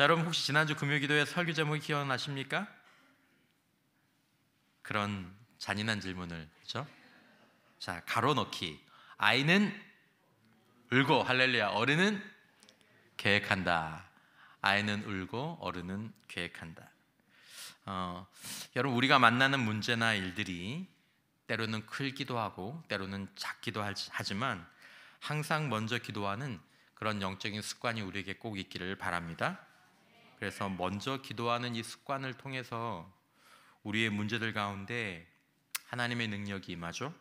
자, 여러분 혹시 지난주 금요기도의 설교 제목이 기억나십니까? 그런 잔인한 질문을 그렇죠? 자, 가로넣기. 아이는 울고 할렐루야. 어른은 계획한다. 아이는 울고 어른은 계획한다. 여러분 우리가 만나는 문제나 일들이 때로는 크기도 하고 때로는 작기도 하지만 항상 먼저 기도하는 그런 영적인 습관이 우리에게 꼭 있기를 바랍니다. 그래서 먼저 기도하는 이 습관을 통해서 우리의 문제들 가운데 하나님의 능력이 임하죠.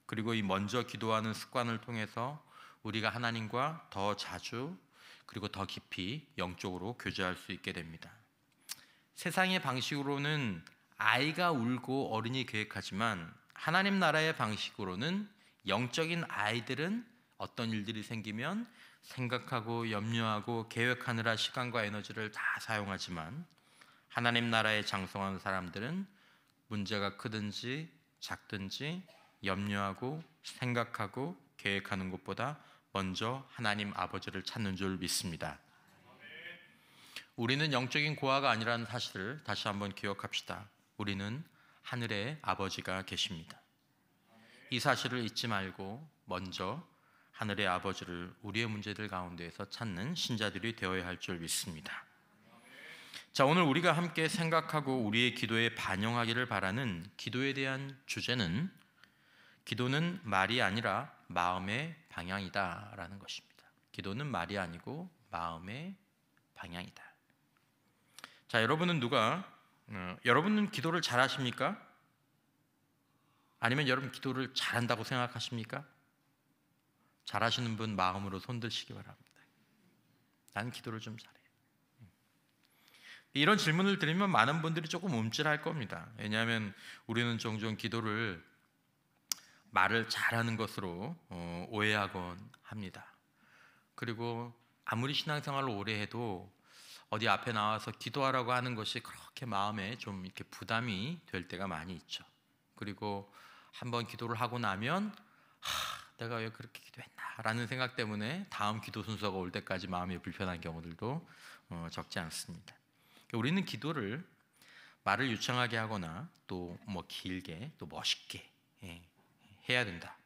그리고 이 먼저 기도하는 습관을 통해서 우리가 하나님과 더 자주 그리고 더 깊이 영적으로 교제할 수 있게 됩니다. 세상의 방식으로는 아이가 울고 어른이 계획하지만 하나님 나라의 방식으로는 영적인 아이들은 어떤 일들이 생기면 생각하고 염려하고 계획하느라 시간과 에너지를 다 사용하지만 하나님 나라에 장성한 사람들은 문제가 크든지 작든지 염려하고 생각하고 계획하는 것보다 먼저 하나님 아버지를 찾는 줄 믿습니다. 우리는 영적인 고아가 아니라는 사실을 다시 한번 기억합시다. 우리는 하늘에 아버지가 계십니다. 이 사실을 잊지 말고 먼저 하늘의 아버지를 우리의 문제들 가운데에서 찾는 신자들이 되어야 할 줄 믿습니다. 자, 오늘 우리가 함께 생각하고 우리의 기도에 반영하기를 바라는 기도에 대한 주제는 기도는 말이 아니라 마음의 방향이다 라는 것입니다. 기도는 말이 아니고 마음의 방향이다. 자, 여러분은 여러분은 기도를 잘하십니까? 아니면 여러분 기도를 잘한다고 생각하십니까? 잘하시는 분 마음으로 손드시기 바랍니다. 나는 기도를 좀 잘해. 이런 질문을 드리면 많은 분들이 조금 움찔할 겁니다. 왜냐하면 우리는 종종 기도를 말을 잘하는 것으로 오해하곤 합니다. 그리고 아무리 신앙생활을 오래 해도 어디 앞에 나와서 기도하라고 하는 것이 그렇게 마음에 좀 이렇게 부담이 될 때가 많이 있죠. 그리고 한번 기도를 하고 나면 내가 왜 그렇게 기도했나 라는 생각 때문에 다음 기도 순서가 올 때까지 마음이 불편한 경우들도 적지 않습니다. 우리는 기도를 말을 유창하게 하거나 또 뭐 길게 또 멋있게 해야 된다.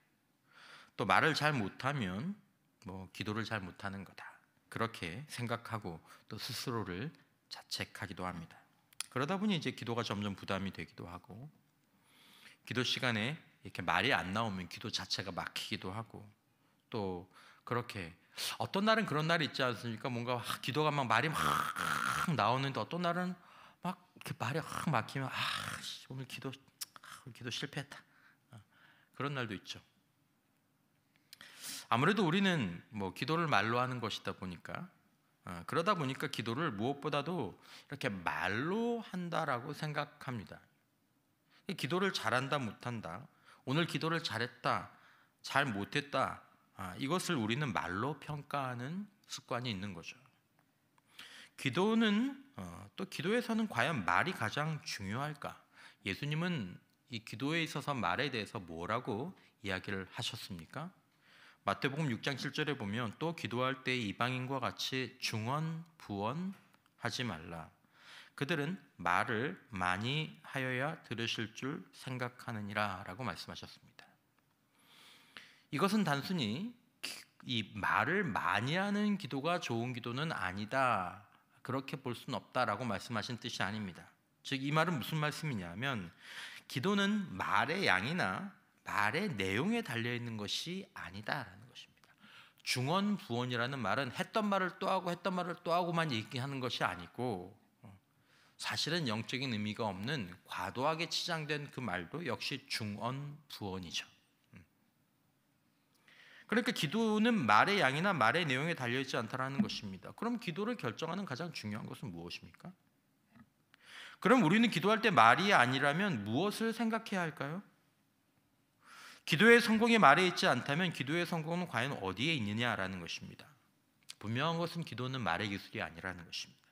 또 말을 잘 못하면 뭐 기도를 잘 못하는 거다. 그렇게 생각하고 또 스스로를 자책하기도 합니다. 그러다 보니 이제 기도가 점점 부담이 되기도 하고 기도 시간에 이렇게 말이 안 나오면 기도 자체가 막히기도 하고 또 그렇게 어떤 날은 그런 날이 있지 않습니까? 뭔가 기도가 막 말이 막 나오는데 어떤 날은 막 이렇게 말이 확 막히면 오늘 기도 실패했다. 그런 날도 있죠. 아무래도 우리는 뭐 기도를 말로 하는 것이다 보니까 그러다 보니까 기도를 무엇보다도 이렇게 말로 한다라고 생각합니다. 기도를 잘한다 못한다, 오늘 기도를 잘했다 잘 못했다, 이것을 우리는 말로 평가하는 습관이 있는 거죠. 기도는 또 기도에서는 과연 말이 가장 중요할까? 예수님은 이 기도에 있어서 말에 대해서 뭐라고 이야기를 하셨습니까? 마태복음 6장 7절에 보면 또 기도할 때 이방인과 같이 중언 부언 하지 말라. 그들은 말을 많이 하여야 들으실 줄 생각하느니라 라고 말씀하셨습니다. 이것은 단순히 이 말을 많이 하는 기도가 좋은 기도는 아니다, 그렇게 볼 수는 없다라고 말씀하신 뜻이 아닙니다. 즉 이 말은 무슨 말씀이냐면 기도는 말의 양이나 말의 내용에 달려있는 것이 아니다라는 것입니다. 중언부언이라는 말은 했던 말을 또 하고 했던 말을 또 하고만 얘기하는 것이 아니고 사실은 영적인 의미가 없는 과도하게 치장된 그 말도 역시 중언부언이죠. 그러니까 기도는 말의 양이나 말의 내용에 달려있지 않다라는 것입니다. 그럼 기도를 결정하는 가장 중요한 것은 무엇입니까? 그럼 우리는 기도할 때 말이 아니라면 무엇을 생각해야 할까요? 기도의 성공이 말에 있지 않다면 기도의 성공은 과연 어디에 있느냐라는 것입니다. 분명한 것은 기도는 말의 기술이 아니라는 것입니다.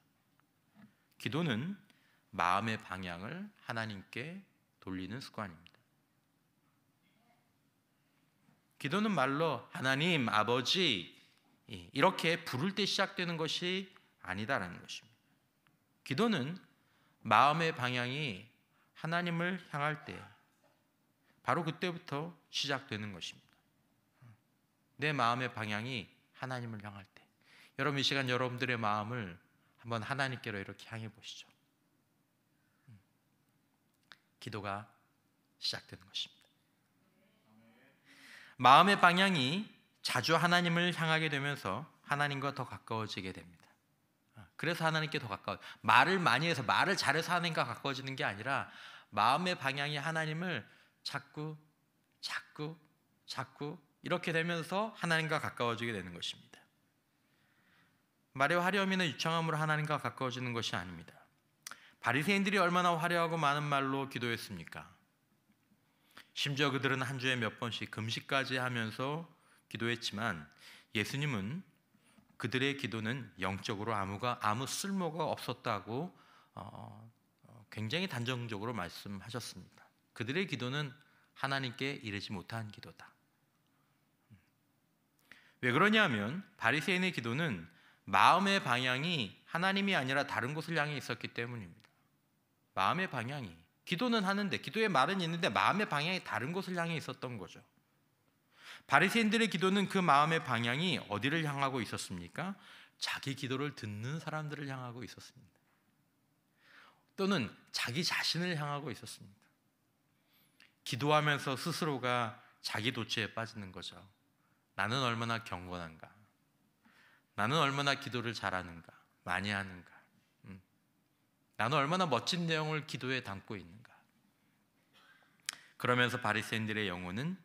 기도는 마음의 방향을 하나님께 돌리는 습관입니다. 기도는 말로 하나님, 아버지 이렇게 부를 때 시작되는 것이 아니다라는 것입니다. 기도는 마음의 방향이 하나님을 향할 때 바로 그때부터 시작되는 것입니다. 내 마음의 방향이 하나님을 향할 때, 여러분 이 시간 여러분들의 마음을 한번 하나님께로 이렇게 향해 보시죠. 기도가 시작되는 것입니다. 마음의 방향이 자주 하나님을 향하게 되면서 하나님과 더 가까워지게 됩니다. 그래서 하나님께 더 가까워, 말을 많이 해서 말을 잘해서 하나님과 가까워지는 게 아니라 마음의 방향이 하나님을 자꾸 이렇게 되면서 하나님과 가까워지게 되는 것입니다. 말의 화려함이나 유창함으로 하나님과 가까워지는 것이 아닙니다. 바리새인들이 얼마나 화려하고 많은 말로 기도했습니까? 심지어 그들은 한 주에 몇 번씩 금식까지 하면서 기도했지만 예수님은 그들의 기도는 영적으로 아무 쓸모가 없었다고 굉장히 단정적으로 말씀하셨습니다. 그들의 기도는 하나님께 이르지 못한 기도다. 왜 그러냐면 바리새인의 기도는 마음의 방향이 하나님이 아니라 다른 곳을 향해 있었기 때문입니다. 마음의 방향이, 기도는 하는데, 기도의 말은 있는데 마음의 방향이 다른 곳을 향해 있었던 거죠. 바리새인들의 기도는 그 마음의 방향이 어디를 향하고 있었습니까? 자기 기도를 듣는 사람들을 향하고 있었습니다. 또는 자기 자신을 향하고 있었습니다. 기도하면서 스스로가 자기 도취에 빠지는 거죠. 나는 얼마나 경건한가? 나는 얼마나 기도를 잘하는가? 많이 하는가? 나는 얼마나 멋진 내용을 기도에 담고 있는가? 그러면서 바리새인들의 영혼은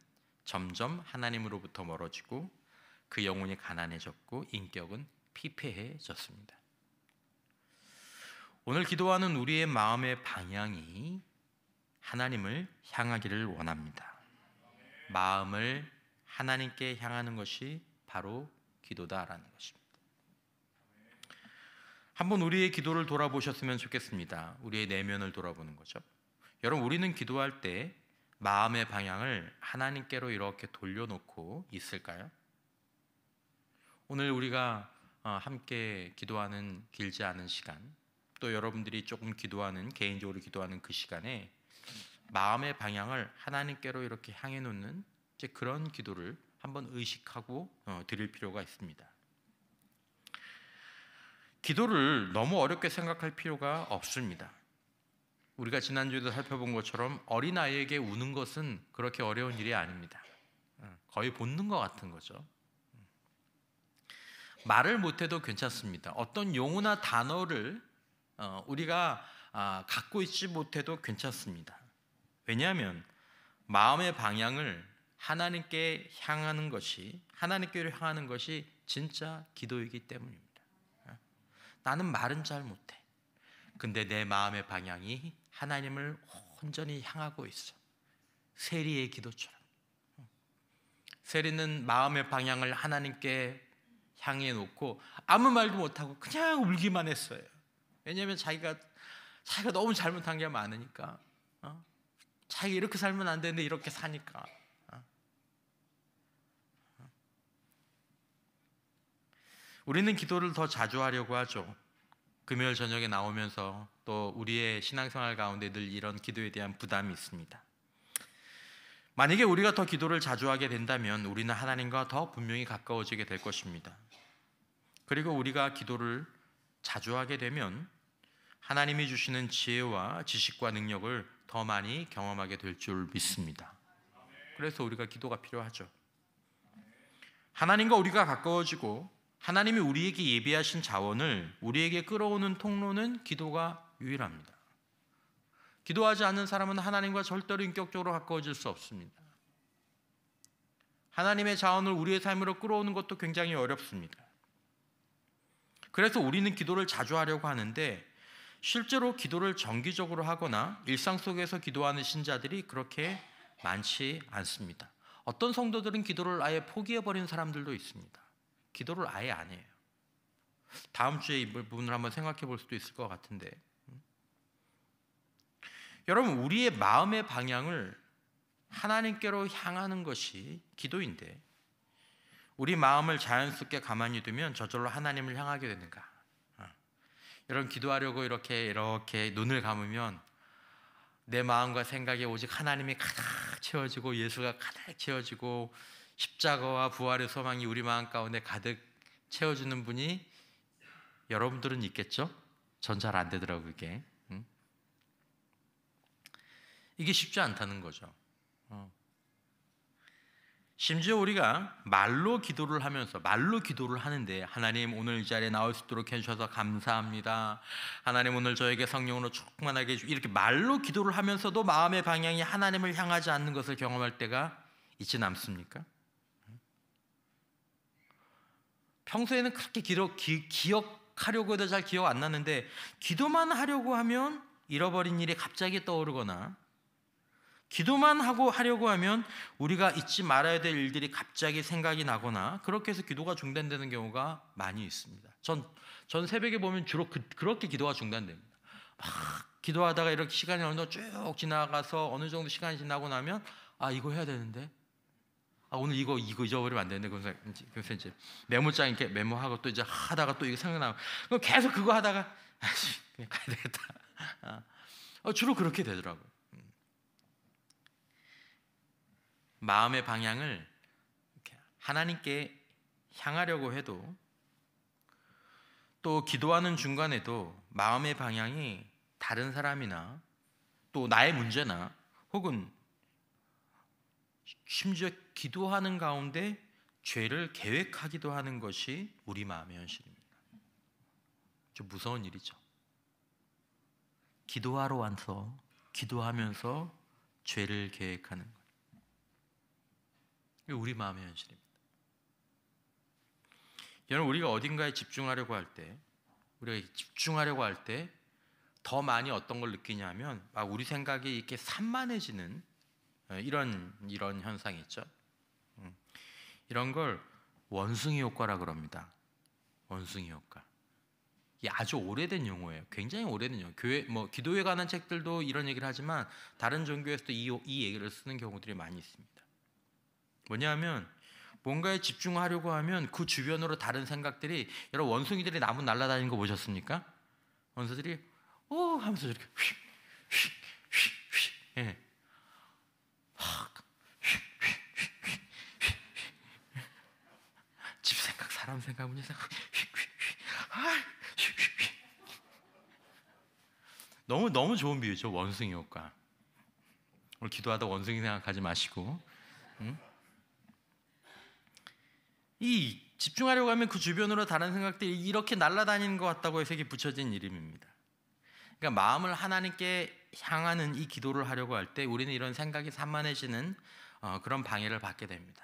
점점 하나님으로부터 멀어지고 그 영혼이 가난해졌고 인격은 피폐해졌습니다. 오늘 기도하는 우리의 마음의 방향이 하나님을 향하기를 원합니다. 마음을 하나님께 향하는 것이 바로 기도다라는 것입니다. 한번 우리의 기도를 돌아보셨으면 좋겠습니다. 우리의 내면을 돌아보는 거죠. 여러분, 우리는 기도할 때 마음의 방향을 하나님께로 이렇게 돌려놓고 있을까요? 오늘 우리가 함께 기도하는 길지 않은 시간, 또 여러분들이 조금 기도하는, 개인적으로 기도하는 그 시간에 마음의 방향을 하나님께로 이렇게 향해 놓는 이제 그런 기도를 한번 의식하고 드릴 필요가 있습니다. 기도를 너무 어렵게 생각할 필요가 없습니다. 우리가 지난주에도 살펴본 것처럼 어린아이에게 우는 것은 그렇게 어려운 일이 아닙니다. 거의 본능 것 같은 거죠. 말을 못해도 괜찮습니다. 어떤 용어나 단어를 우리가 갖고 있지 못해도 괜찮습니다. 왜냐하면 마음의 방향을 하나님께 향하는 것이, 하나님께로 향하는 것이 진짜 기도이기 때문입니다. 나는 말은 잘 못해. 근데 내 마음의 방향이 하나님을 온전히 향하고 있어. 세리의 기도처럼. 세리는 마음의 방향을 하나님께 향해 놓고 아무 말도 못하고 그냥 울기만 했어요. 왜냐하면 자기가 너무 잘못한 게 많으니까. 자기가 이렇게 살면 안 되는데 이렇게 사니까. 우리는 기도를 더 자주 하려고 하죠. 금요일 저녁에 나오면서 또 우리의 신앙생활 가운데 늘 이런 기도에 대한 부담이 있습니다. 만약에 우리가 더 기도를 자주 하게 된다면 우리는 하나님과 더 분명히 가까워지게 될 것입니다. 그리고 우리가 기도를 자주 하게 되면 하나님이 주시는 지혜와 지식과 능력을 더 많이 경험하게 될 줄 믿습니다. 그래서 우리가 기도가 필요하죠. 하나님과 우리가 가까워지고 하나님이 우리에게 예비하신 자원을 우리에게 끌어오는 통로는 기도가 유일합니다. 기도하지 않는 사람은 하나님과 절대로 인격적으로 가까워질 수 없습니다. 하나님의 자원을 우리의 삶으로 끌어오는 것도 굉장히 어렵습니다. 그래서 우리는 기도를 자주 하려고 하는데 실제로 기도를 정기적으로 하거나 일상 속에서 기도하는 신자들이 그렇게 많지 않습니다. 어떤 성도들은 기도를 아예 포기해버린 사람들도 있습니다. 기도를 아예 안 해요. 다음 주에 이 부분을 한번 생각해 볼 수도 있을 것 같은데, 여러분, 우리의 마음의 방향을 하나님께로 향하는 것이 기도인데 우리 마음을 자연스럽게 가만히 두면 저절로 하나님을 향하게 되는가? 여러분 기도하려고 이렇게 눈을 감으면 내 마음과 생각에 오직 하나님이 가득 채워지고 예수가 가득 채워지고 십자가와 부활의 소망이 우리 마음 가운데 가득 채워주는 분이 여러분들은 있겠죠? 전 잘 안 되더라고요 이게. 이게 쉽지 않다는 거죠. 심지어 우리가 말로 기도를 하는데 하나님 오늘 이 자리에 나올 수 있도록 해주셔서 감사합니다. 하나님 오늘 저에게 성령으로 충만하게 해주시고 이렇게 말로 기도를 하면서도 마음의 방향이 하나님을 향하지 않는 것을 경험할 때가 있지는 않습니까? 평소에는 그렇게 기억하려고 해도 잘 기억 안 나는데 기도만 하려고 하면 잃어버린 일이 갑자기 떠오르거나 기도만 하려고 하면 우리가 잊지 말아야 될 일들이 갑자기 생각이 나거나 그렇게 해서 기도가 중단되는 경우가 많이 있습니다. 전 새벽에 보면 주로 그렇게 기도가 중단됩니다. 막 기도하다가 이렇게 시간이 어느 정도 쭉 지나가서 어느 정도 시간이 지나고 나면 이거 해야 되는데 오늘 이거 잊어버리면 안 되는데 그래서 이제 메모장에 이렇게 메모하고 또 이제 하다가 또 이게 생각나고 그럼 계속 그거 하다가 그냥 가야 되겠다. 주로 그렇게 되더라고요. 마음의 방향을 하나님께 향하려고 해도 또 기도하는 중간에도 마음의 방향이 다른 사람이나 또 나의 문제나 혹은 심지어 기도하는 가운데 죄를 계획하기도 하는 것이 우리 마음의 현실입니다. 좀 무서운 일이죠. 기도하러 와서 기도하면서 죄를 계획하는 것. 우리 마음의 현실입니다. 여러분 우리가 어딘가에 집중하려고 할 때 더 많이 어떤 걸 느끼냐면 우리 생각이 이렇게 산만해지는 이런 현상이 있죠. 이런 걸 원숭이 효과라 그럽니다. 원숭이 효과. 이게 아주 오래된 용어예요. 굉장히 오래된 용어. 기도에 관한 책들도 이런 얘기를 하지만 다른 종교에서도 이 얘기를 쓰는 경우들이 많이 있습니다. 뭐냐면 뭔가에 집중하려고 하면 그 주변으로 다른 생각들이 여러분 원숭이들이 나무 날아다니는 거 보셨습니까? 원숭이들이 하면서 이렇게 예. 집 생각, 사람 생각, 문제 생각 너무 좋은 비유죠. 원숭이 효과. 오늘 기도하다 원숭이 생각하지 마시고 이 집중하려고 하면 그 주변으로 다른 생각들이 이렇게 날아다니는 것 같다고 해서 이게 붙여진 이름입니다. 그러니까 마음을 하나님께 향하는 이 기도를 하려고 할 때 우리는 이런 생각이 산만해지는 그런 방해를 받게 됩니다.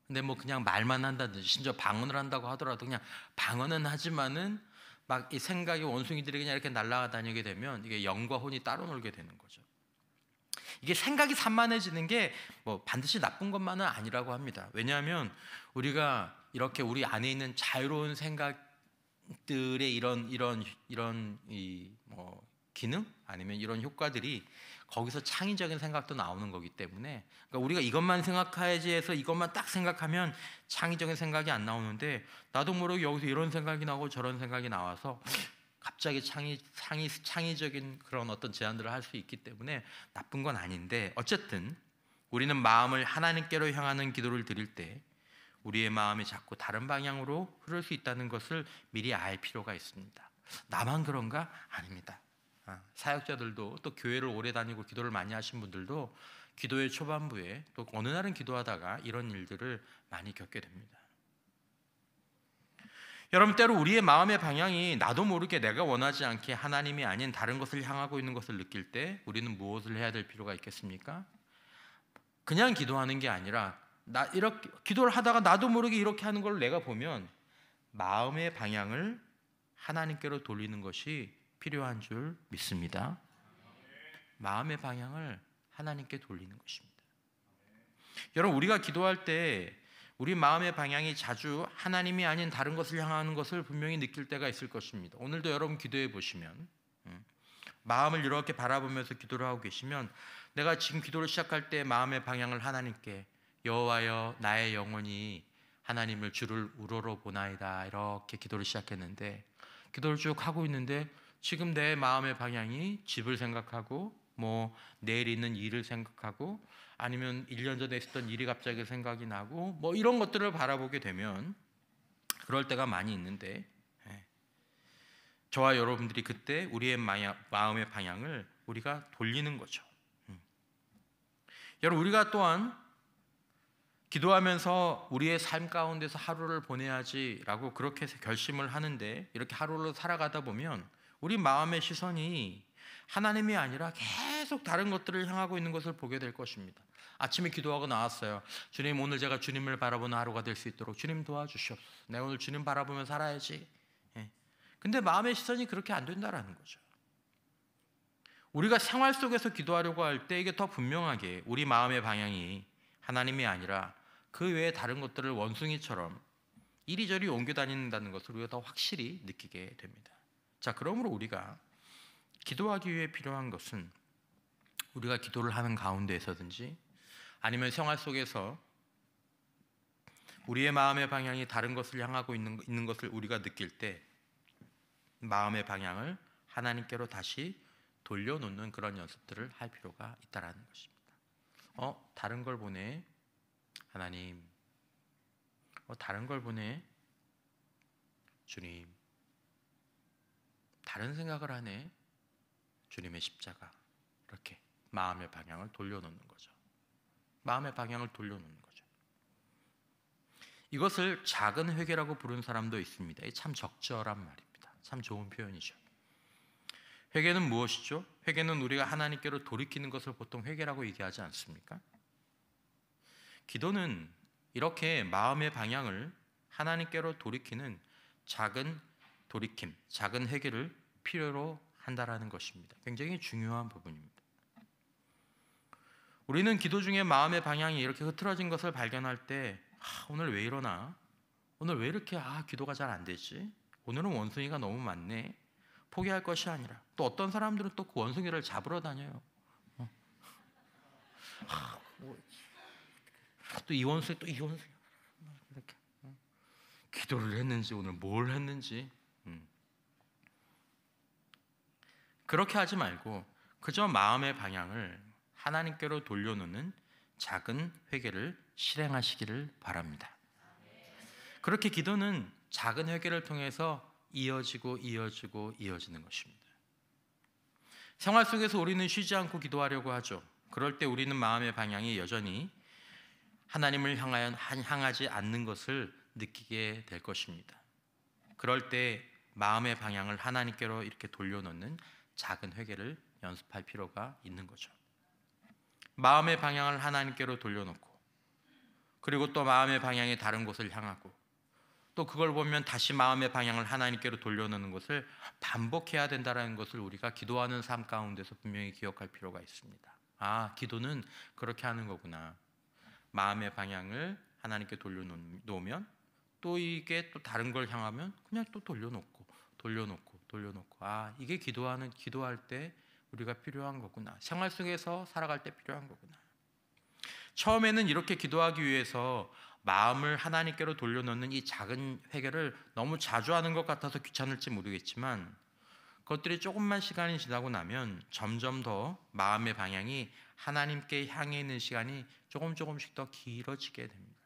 근데 그냥 말만 한다든지 심지어 방언을 한다고 하더라도 그냥 방언은 하지만은 막 이 생각이 원숭이들이 그냥 이렇게 날아다니게 되면 이게 영과 혼이 따로 놀게 되는 거죠. 이게 생각이 산만해지는 게 반드시 나쁜 것만은 아니라고 합니다. 왜냐하면 우리가 이렇게 우리 안에 있는 자유로운 생각들의 이런 기능 아니면 이런 효과들이 거기서 창의적인 생각도 나오는 거기 때문에 그러니까 우리가 이것만 생각해야지 해서 이것만 딱 생각하면 창의적인 생각이 안 나오는데 나도 모르게 여기서 이런 생각이 나고 저런 생각이 나와서 갑자기 창의적인 그런 어떤 제안들을 할 수 있기 때문에 나쁜 건 아닌데 어쨌든 우리는 마음을 하나님께로 향하는 기도를 드릴 때 우리의 마음이 자꾸 다른 방향으로 흐를 수 있다는 것을 미리 알 필요가 있습니다. 나만 그런가? 아닙니다. 사역자들도 또 교회를 오래 다니고 기도를 많이 하신 분들도 기도의 초반부에 또 어느 날은 기도하다가 이런 일들을 많이 겪게 됩니다. 여러분 때로 우리의 마음의 방향이 나도 모르게 내가 원하지 않게 하나님이 아닌 다른 것을 향하고 있는 것을 느낄 때 우리는 무엇을 해야 될 필요가 있겠습니까? 그냥 기도하는 게 아니라 이렇게 기도를 하다가 나도 모르게 이렇게 하는 걸 내가 보면 마음의 방향을 하나님께로 돌리는 것이 필요한 줄 믿습니다. 마음의 방향을 하나님께 돌리는 것입니다. 여러분 우리가 기도할 때 우리 마음의 방향이 자주 하나님이 아닌 다른 것을 향하는 것을 분명히 느낄 때가 있을 것입니다. 오늘도 여러분 기도해 보시면 마음을 이렇게 바라보면서 기도를 하고 계시면 내가 지금 기도를 시작할 때 마음의 방향을 하나님께 여호와여 나의 영혼이 하나님을 주를 우러러 보나이다 이렇게 기도를 시작했는데 기도를 쭉 하고 있는데 지금 내 마음의 방향이 집을 생각하고 뭐 내일 있는 일을 생각하고 아니면 1년 전에 있었던 일이 갑자기 생각이 나고 뭐 이런 것들을 바라보게 되면 그럴 때가 많이 있는데, 저와 여러분들이 그때 우리의 마음의 방향을 우리가 돌리는 거죠. 여러분, 우리가 또한 기도하면서 우리의 삶 가운데서 하루를 보내야지라고 그렇게 결심을 하는데, 이렇게 하루를 살아가다 보면 우리 마음의 시선이 하나님이 아니라 계속 다른 것들을 향하고 있는 것을 보게 될 것입니다. 아침에 기도하고 나왔어요. 주님, 오늘 제가 주님을 바라보는 하루가 될 수 있도록 주님 도와주시옵소서. 내가 오늘 주님 바라보며 살아야지. 근데 마음의 시선이 그렇게 안 된다라는 거죠. 우리가 생활 속에서 기도하려고 할 때 이게 더 분명하게 우리 마음의 방향이 하나님이 아니라 그 외에 다른 것들을 원숭이처럼 이리저리 옮겨 다닌다는 것을 우리가 더 확실히 느끼게 됩니다. 자, 그러므로 우리가 기도하기 위해 필요한 것은 우리가 기도를 하는 가운데에서든지 아니면 생활 속에서 우리의 마음의 방향이 다른 것을 향하고 있는 것을 우리가 느낄 때 마음의 방향을 하나님께로 다시 돌려놓는 그런 연습들을 할 필요가 있다라는 것입니다. 다른 걸 보내 하나님, 다른 걸 보내 주님, 다른 생각을 하네 주님의 십자가. 이렇게 마음의 방향을 돌려놓는 거죠. 마음의 방향을 돌려놓는 거죠. 이것을 작은 회개라고 부르는 사람도 있습니다. 참 적절한 말입니다. 참 좋은 표현이죠. 회개는 무엇이죠? 회개는 우리가 하나님께로 돌이키는 것을 보통 회개라고 얘기하지 않습니까? 기도는 이렇게 마음의 방향을 하나님께로 돌이키는 작은 돌이킴, 작은 회개를 필요로 한다라는 것입니다. 굉장히 중요한 부분입니다. 우리는 기도 중에 마음의 방향이 이렇게 흐트러진 것을 발견할 때 오늘 왜 이러나? 오늘 왜 이렇게 기도가 잘 안 되지? 오늘은 원숭이가 너무 많네. 포기할 것이 아니라, 또 어떤 사람들은 또 그 원숭이를 잡으러 다녀요. 또 이 원숭이, 또 이 원숭이. 이렇게 기도를 했는지 오늘 뭘 했는지 그렇게 하지 말고 그저 마음의 방향을 하나님께로 돌려놓는 작은 회개를 실행하시기를 바랍니다. 그렇게 기도는 작은 회개를 통해서 이어지는 것입니다. 생활 속에서 우리는 쉬지 않고 기도하려고 하죠. 그럴 때 우리는 마음의 방향이 여전히 하나님을 향하지 않는 것을 느끼게 될 것입니다. 그럴 때 마음의 방향을 하나님께로 이렇게 돌려놓는 작은 회개를 연습할 필요가 있는 거죠. 마음의 방향을 하나님께로 돌려놓고, 그리고 또 마음의 방향이 다른 곳을 향하고, 또 그걸 보면 다시 마음의 방향을 하나님께로 돌려놓는 것을 반복해야 된다는 것을 우리가 기도하는 삶 가운데서 분명히 기억할 필요가 있습니다. 기도는 그렇게 하는 거구나. 마음의 방향을 하나님께 돌려놓으면 또 이게 또 다른 걸 향하면 그냥 또 돌려놓고 이게 기도할 때 우리가 필요한 거구나. 생활 속에서 살아갈 때 필요한 거구나. 처음에는 이렇게 기도하기 위해서 마음을 하나님께로 돌려놓는 이 작은 회개를 너무 자주 하는 것 같아서 귀찮을지 모르겠지만, 그것들이 조금만 시간이 지나고 나면 점점 더 마음의 방향이 하나님께 향해 있는 시간이 조금씩 더 길어지게 됩니다.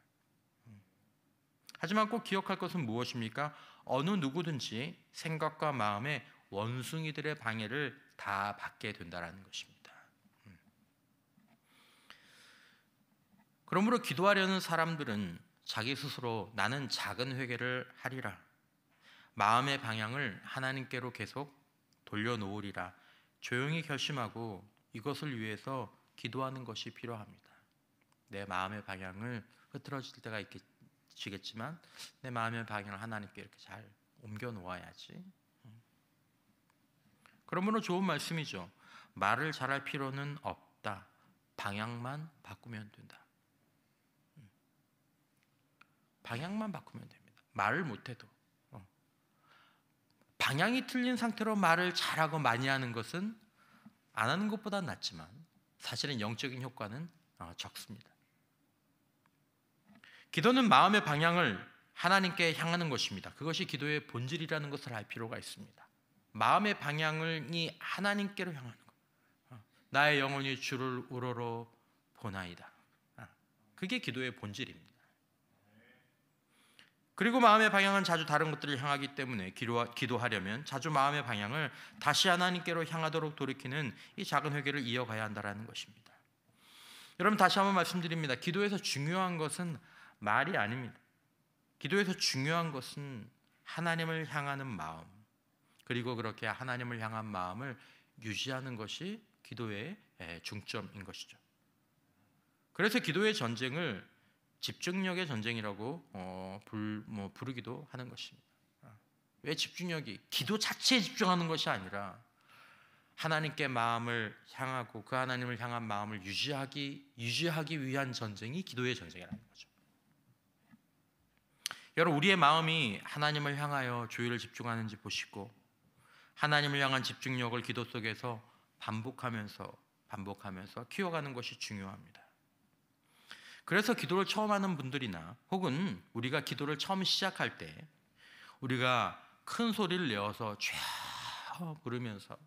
하지만 꼭 기억할 것은 무엇입니까? 어느 누구든지 생각과 마음의 원숭이들의 방해를 다 받게 된다는 것입니다. 그러므로 기도하려는 사람들은 자기 스스로 나는 작은 회개를 하리라, 마음의 방향을 하나님께로 계속 돌려놓으리라 조용히 결심하고 이것을 위해서 기도하는 것이 필요합니다. 내 마음의 방향을 흐트러질 때가 있겠지만 내 마음의 방향을 하나님께 이렇게 잘 옮겨 놓아야지. 그러므로 좋은 말씀이죠. 말을 잘할 필요는 없다. 방향만 바꾸면 된다. 방향만 바꾸면 됩니다. 말을 못해도. 방향이 틀린 상태로 말을 잘하고 많이 하는 것은 안 하는 것보다 낫지만 사실은 영적인 효과는 적습니다. 기도는 마음의 방향을 하나님께 향하는 것입니다. 그것이 기도의 본질이라는 것을 알 필요가 있습니다. 마음의 방향이 하나님께로 향하는 것. 나의 영혼이 주를 우러러 보나이다. 그게 기도의 본질입니다. 그리고 마음의 방향은 자주 다른 것들을 향하기 때문에 기도하려면 자주 마음의 방향을 다시 하나님께로 향하도록 돌이키는 이 작은 회개를 이어가야 한다는 것입니다. 여러분, 다시 한번 말씀드립니다. 기도에서 중요한 것은 말이 아닙니다. 기도에서 중요한 것은 하나님을 향하는 마음, 그리고 그렇게 하나님을 향한 마음을 유지하는 것이 기도의 중점인 것이죠. 그래서 기도의 전쟁을 집중력의 전쟁이라고 부르기도 하는 것입니다. 왜 집중력이? 기도 자체에 집중하는 것이 아니라 하나님께 마음을 향하고 그 하나님을 향한 마음을 유지하기 위한 전쟁이 기도의 전쟁이라는 거죠. 여러분, 우리의 마음이 하나님을 향하여 주의를 집중하는지 보시고 하나님을 향한 집중력을 기도 속에서 반복하면서 키워가는 것이 중요합니다. 그래서 기도를 처음 하는 분들이나 혹은 우리가 기도를 처음 시작할 때 우리가 큰 소리를 내어서 쫙 부르면서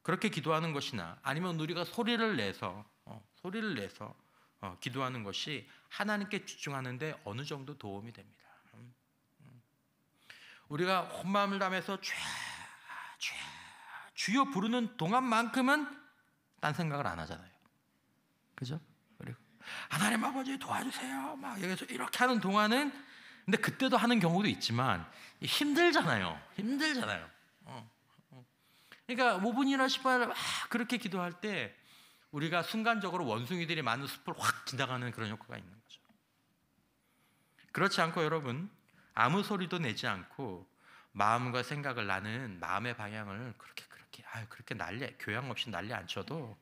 그렇게 기도하는 것이나 아니면 우리가 소리를 내서 기도하는 것이 하나님께 집중하는데 어느 정도 도움이 됩니다. 우리가 온 마음을 다해서 주여 부르는 동안만큼은 딴 생각을 안 하잖아요. 그죠? 그리고 하나님 아버지 도와주세요 막 여기서 이렇게 하는 동안은, 근데 그때도 하는 경우도 있지만 힘들잖아요. 그러니까 5분이나 10분이나 막 그렇게 기도할 때 우리가 순간적으로 원숭이들이 많은 숲을 확 지나가는 그런 효과가 있는 거죠. 그렇지 않고 여러분, 아무 소리도 내지 않고 마음과 생각을, 나는 마음의 방향을 그렇게 교양 없이 난리 안 쳐도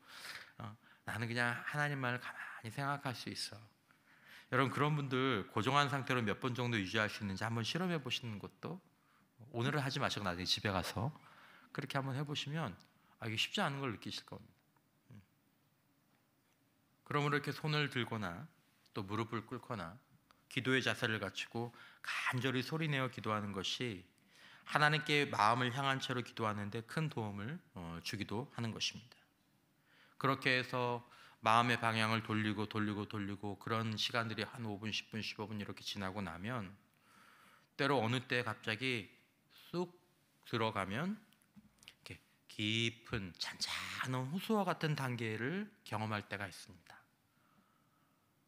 나는 그냥 하나님만을 가만히 생각할 수 있어. 여러분, 그런 분들 고정한 상태로 몇 번 정도 유지할 수 있는지 한번 실험해 보시는 것도, 오늘은 하지 마시고 나중에 집에 가서 그렇게 한번 해보시면 이게 쉽지 않은 걸 느끼실 겁니다. 그러므로 이렇게 손을 들거나 또 무릎을 꿇거나 기도의 자세를 갖추고 간절히 소리내어 기도하는 것이 하나님께 마음을 향한 채로 기도하는데 큰 도움을 주기도 하는 것입니다. 그렇게 해서 마음의 방향을 돌리고 그런 시간들이 한 5분, 10분, 15분 이렇게 지나고 나면 때로 어느 때 갑자기 쑥 들어가면 이렇게 깊은 잔잔한 호수와 같은 단계를 경험할 때가 있습니다.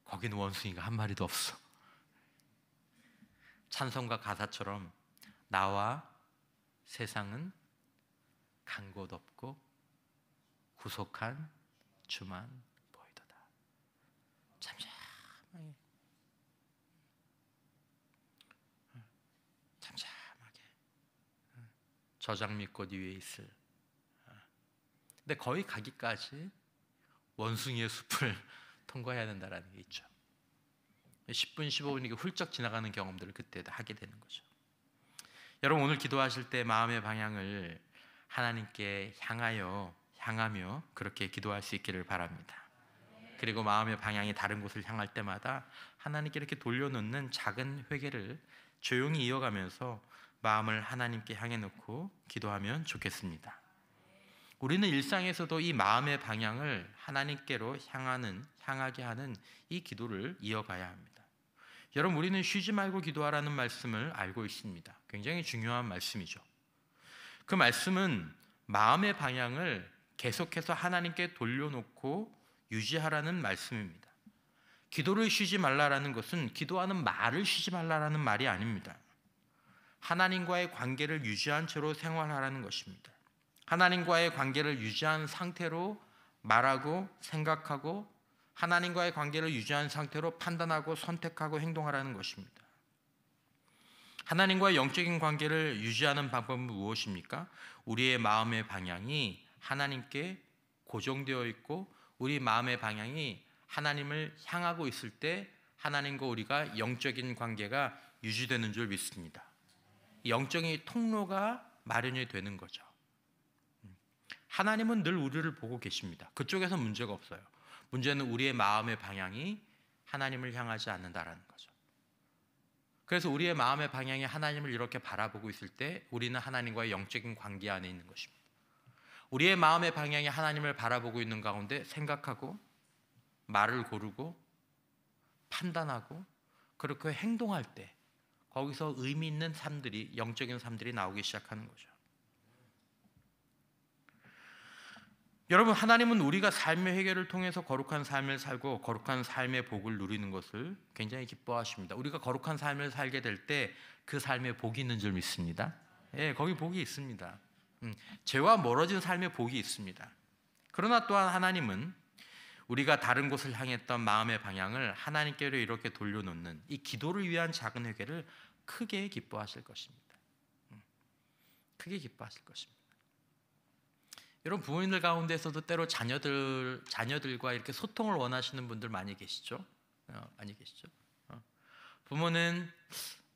거기는 원숭이가 한 마리도 없어. 찬송가 가사처럼 나와 세상은 간 곳 없고 구속한 주만 보이도다. 잠잠하게 저장미꽃 위에 있을. 근데 거기 가기까지 원숭이의 숲을 통과해야 된다는 게 있죠. 10분, 15분이 훌쩍 지나가는 경험들을 그때 하게 되는 거죠. 여러분, 오늘 기도하실 때 마음의 방향을 하나님께 향하며 그렇게 기도할 수 있기를 바랍니다. 그리고 마음의 방향이 다른 곳을 향할 때마다 하나님께 이렇게 돌려놓는 작은 회개를 조용히 이어가면서 마음을 하나님께 향해 놓고 기도하면 좋겠습니다. 우리는 일상에서도 이 마음의 방향을 하나님께로 향하게 하는 이 기도를 이어가야 합니다. 여러분, 우리는 쉬지 말고 기도하라는 말씀을 알고 있습니다. 굉장히 중요한 말씀이죠. 그 말씀은 마음의 방향을 계속해서 하나님께 돌려놓고 유지하라는 말씀입니다. 기도를 쉬지 말라라는 것은 기도하는 말을 쉬지 말라라는 말이 아닙니다. 하나님과의 관계를 유지한 채로 생활하라는 것입니다. 하나님과의 관계를 유지한 상태로 말하고 생각하고 하나님과의 관계를 유지한 상태로 판단하고 선택하고 행동하라는 것입니다. 하나님과의 영적인 관계를 유지하는 방법은 무엇입니까? 우리의 마음의 방향이 하나님께 고정되어 있고 우리 마음의 방향이 하나님을 향하고 있을 때 하나님과 우리가 영적인 관계가 유지되는 줄 믿습니다. 영적인 통로가 마련이 되는 거죠. 하나님은 늘 우리를 보고 계십니다. 그쪽에서 문제가 없어요. 문제는 우리의 마음의 방향이 하나님을 향하지 않는다라는 거죠. 그래서 우리의 마음의 방향이 하나님을 이렇게 바라보고 있을 때 우리는 하나님과의 영적인 관계 안에 있는 것입니다. 우리의 마음의 방향이 하나님을 바라보고 있는 가운데 생각하고 말을 고르고 판단하고 그렇게 행동할 때 거기서 의미 있는 삶들이, 영적인 삶들이 나오기 시작하는 거죠. 여러분, 하나님은 우리가 삶의 회개를 통해서 거룩한 삶을 살고 거룩한 삶의 복을 누리는 것을 굉장히 기뻐하십니다. 우리가 거룩한 삶을 살게 될 때 그 삶에 복이 있는 줄 믿습니다. 예, 거기 복이 있습니다. 죄와 멀어진 삶의 복이 있습니다. 그러나 또한 하나님은 우리가 다른 곳을 향했던 마음의 방향을 하나님께로 이렇게 돌려놓는 이 기도를 위한 작은 회개를 크게 기뻐하실 것입니다. 크게 기뻐하실 것입니다. 여러분, 부모님들 가운데서도 때로 자녀들과 이렇게 소통을 원하시는 분들 많이 계시죠? 많이 계시죠? 부모는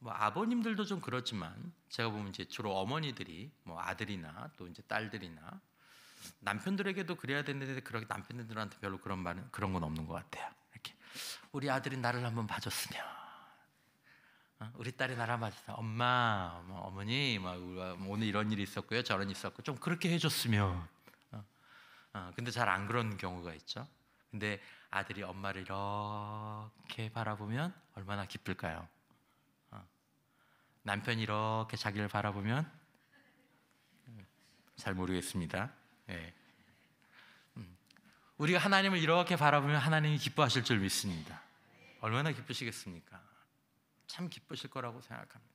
뭐 아버님들도 좀 그렇지만 제가 보면 이제 주로 어머니들이 뭐 아들이나 또 이제 딸들이나 남편들에게도 그래야 되는데 그렇게 남편들한테 별로 그런 건 없는 것 같아요. 이렇게 우리 아들이 나를 한번 봐줬으면, 우리 딸이 나를 한번 봐줬으면, 엄마, 어머니, 오늘 이런 일이 있었고요, 저런 일이 있었고 좀 그렇게 해줬으면. 근데 잘 안 그런 경우가 있죠. 근데 아들이 엄마를 이렇게 바라보면 얼마나 기쁠까요? 남편이 이렇게 자기를 바라보면 잘 모르겠습니다. 예. 우리가 하나님을 이렇게 바라보면 하나님이 기뻐하실 줄 믿습니다. 얼마나 기쁘시겠습니까? 참 기쁘실 거라고 생각합니다.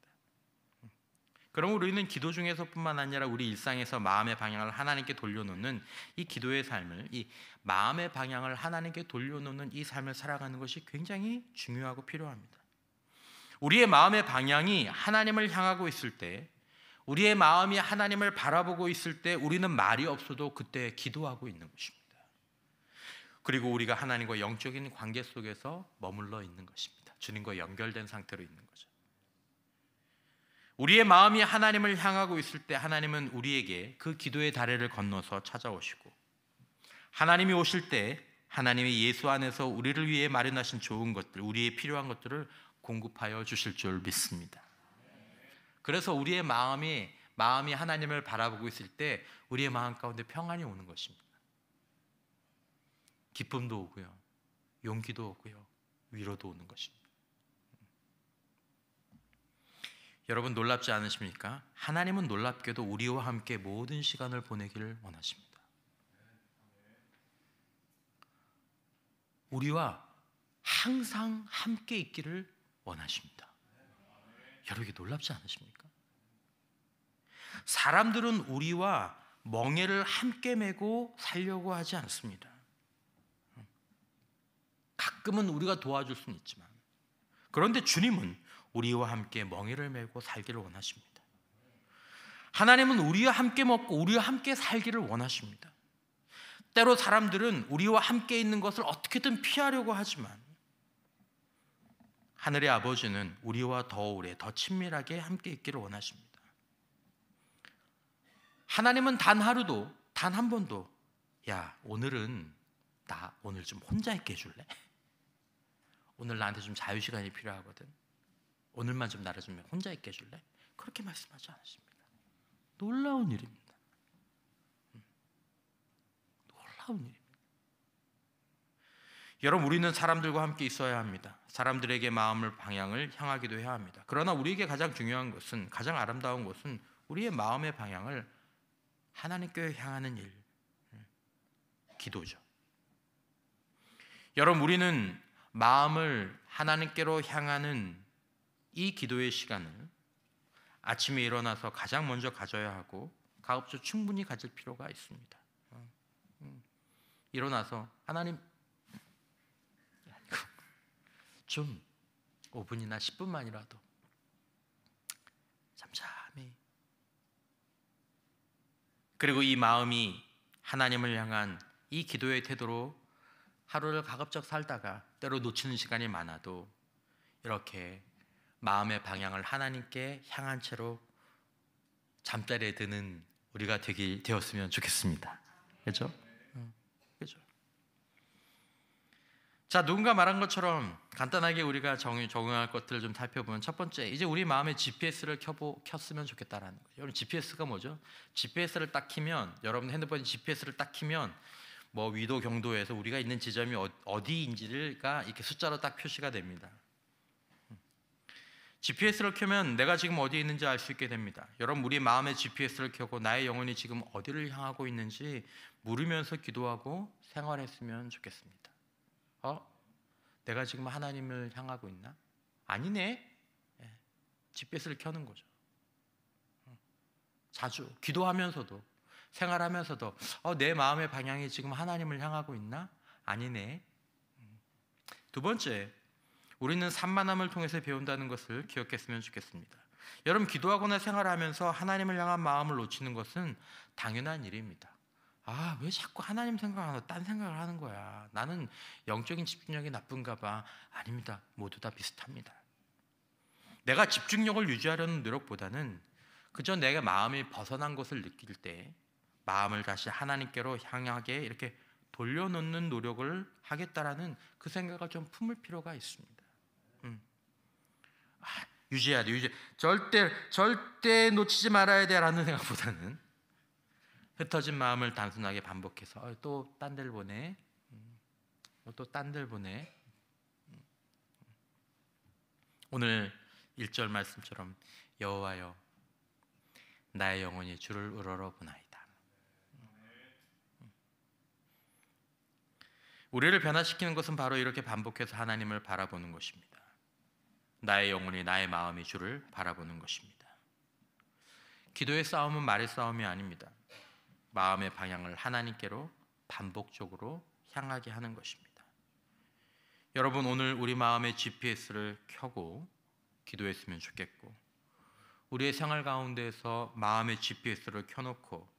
그럼 우리는 기도 중에서뿐만 아니라 우리 일상에서 마음의 방향을 하나님께 돌려놓는 이 기도의 삶을, 이 마음의 방향을 하나님께 돌려놓는 이 삶을 살아가는 것이 굉장히 중요하고 필요합니다. 우리의 마음의 방향이 하나님을 향하고 있을 때, 우리의 마음이 하나님을 바라보고 있을 때 우리는 말이 없어도 그때 기도하고 있는 것입니다. 그리고 우리가 하나님과 영적인 관계 속에서 머물러 있는 것입니다. 주님과 연결된 상태로 있는 거죠. 우리의 마음이 하나님을 향하고 있을 때 하나님은 우리에게 그 기도의 다리를 건너서 찾아오시고, 하나님이 오실 때 하나님의 예수 안에서 우리를 위해 마련하신 좋은 것들, 우리의 필요한 것들을 공급하여 주실 줄 믿습니다. 그래서 우리의 마음이 하나님을 바라보고 있을 때 우리의 마음 가운데 평안이 오는 것입니다. 기쁨도 오고요, 용기도 오고요, 위로도 오는 것입니다. 여러분, 놀랍지 않으십니까? 하나님은 놀랍게도 우리와 함께 모든 시간을 보내기를 원하십니다. 우리와 항상 함께 있기를 원하십니다. 여러분, 이게 놀랍지 않으십니까? 사람들은 우리와 멍에를 함께 메고 살려고 하지 않습니다. 가끔은 우리가 도와줄 수는 있지만, 그런데 주님은 우리와 함께 멍에를 메고 살기를 원하십니다. 하나님은 우리와 함께 먹고 우리와 함께 살기를 원하십니다. 때로 사람들은 우리와 함께 있는 것을 어떻게든 피하려고 하지만 하늘의 아버지는 우리와 더 오래, 더 친밀하게 함께 있기를 원하십니다. 하나님은 단 하루도, 단 한 번도 야, 오늘은 나 오늘 좀 혼자 있게 해줄래? 오늘 나한테 좀 자유시간이 필요하거든. 오늘만 좀 나를 좀 혼자 있게 해줄래? 그렇게 말씀하지 않으십니다. 놀라운 일입니다. 놀라운 일입니다. 여러분, 우리는 사람들과 함께 있어야 합니다. 사람들에게 마음을 방향을 향하기도 해야 합니다. 그러나 우리에게 가장 중요한 것은, 가장 아름다운 것은 우리의 마음의 방향을 하나님께 향하는 일, 기도죠. 여러분, 우리는 마음을 하나님께로 향하는 이 기도의 시간을 아침에 일어나서 가장 먼저 가져야 하고 가급적 충분히 가질 필요가 있습니다. 일어나서 하나님, 좀 5분이나 10분만이라도 잠잠히, 그리고 이 마음이 하나님을 향한 이 기도의 태도로 하루를 가급적 살다가 때로 놓치는 시간이 많아도 이렇게 마음의 방향을 하나님께 향한 채로 잠자리에 드는 우리가 되었으면 좋겠습니다. 그렇죠? 그렇죠? 자, 누군가 말한 것처럼 간단하게 우리가 적용할 것들을 좀 살펴보면, 첫 번째, 이제 우리 마음에 GPS를 켰으면 좋겠다라는 거예요. 여러분, GPS가 뭐죠? GPS를 딱 키면, 여러분 핸드폰에 GPS를 딱 키면 뭐 위도 경도에서 우리가 있는 지점이 어디인지가 이렇게 숫자로 딱 표시가 됩니다. GPS를 켜면 내가 지금 어디에 있는지 알 수 있게 됩니다. 여러분, 우리 마음의 GPS를 켜고 나의 영혼이 지금 어디를 향하고 있는지 물으면서 기도하고 생활했으면 좋겠습니다. 내가 지금 하나님을 향하고 있나? 아니네. GPS를 켜는 거죠. 자주 기도하면서도, 생활하면서도 내 마음의 방향이 지금 하나님을 향하고 있나? 아니네. 두 번째, 우리는 산만함을 통해서 배운다는 것을 기억했으면 좋겠습니다. 여러분, 기도하거나 생활하면서 하나님을 향한 마음을 놓치는 것은 당연한 일입니다. 왜 자꾸 하나님 생각 안 하고 딴 생각을 하는 거야? 나는 영적인 집중력이 나쁜가 봐. 아닙니다. 모두 다 비슷합니다. 내가 집중력을 유지하려는 노력보다는 그저 내가 마음이 벗어난 것을 느낄 때 마음을 다시 하나님께로 향하게 이렇게 돌려놓는 노력을 하겠다라는 그 생각을 좀 품을 필요가 있습니다. 유지해야 돼. 절대 놓치지 말아야 돼라는 생각보다는 흩어진 마음을 단순하게 반복해서 또 딴 데를 보내, 또 딴 데를 보내. 오늘 1절 말씀처럼 여호와여 나의 영혼이 주를 우러러보나이다. 우리를 변화시키는 것은 바로 이렇게 반복해서 하나님을 바라보는 것입니다. 나의 영혼이, 나의 마음이 주를 바라보는 것입니다. 기도의 싸움은 말의 싸움이 아닙니다. 마음의 방향을 하나님께로 반복적으로 향하게 하는 것입니다. 여러분, 오늘 우리 마음의 GPS를 켜고 기도했으면 좋겠고, 우리의 생활 가운데에서 마음의 GPS를 켜놓고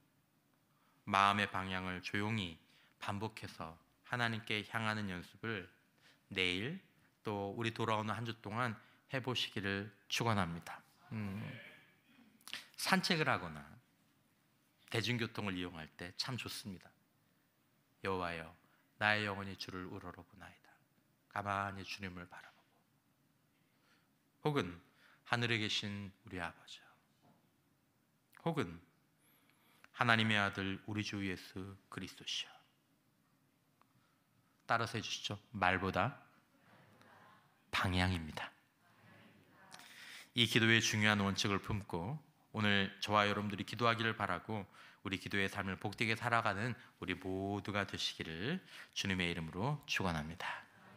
마음의 방향을 조용히 반복해서 하나님께 향하는 연습을 내일 또 우리 돌아오는 한 주 동안 해보시기를 축원합니다. 산책을 하거나 대중교통을 이용할 때 참 좋습니다. 여호와여 나의 영혼이 주를 우러러보나이다. 가만히 주님을 바라보고, 혹은 하늘에 계신 우리 아버지, 혹은 하나님의 아들 우리 주 예수 그리스도시여. 따라서 해주시죠. 말보다 방향입니다. 이 기도의 중요한 원칙을 품고 오늘 저와 여러분들이 기도하기를 바라고, 우리 기도의 삶을 복되게 살아가는 우리 모두가 되시기를 주님의 이름으로 축원합니다.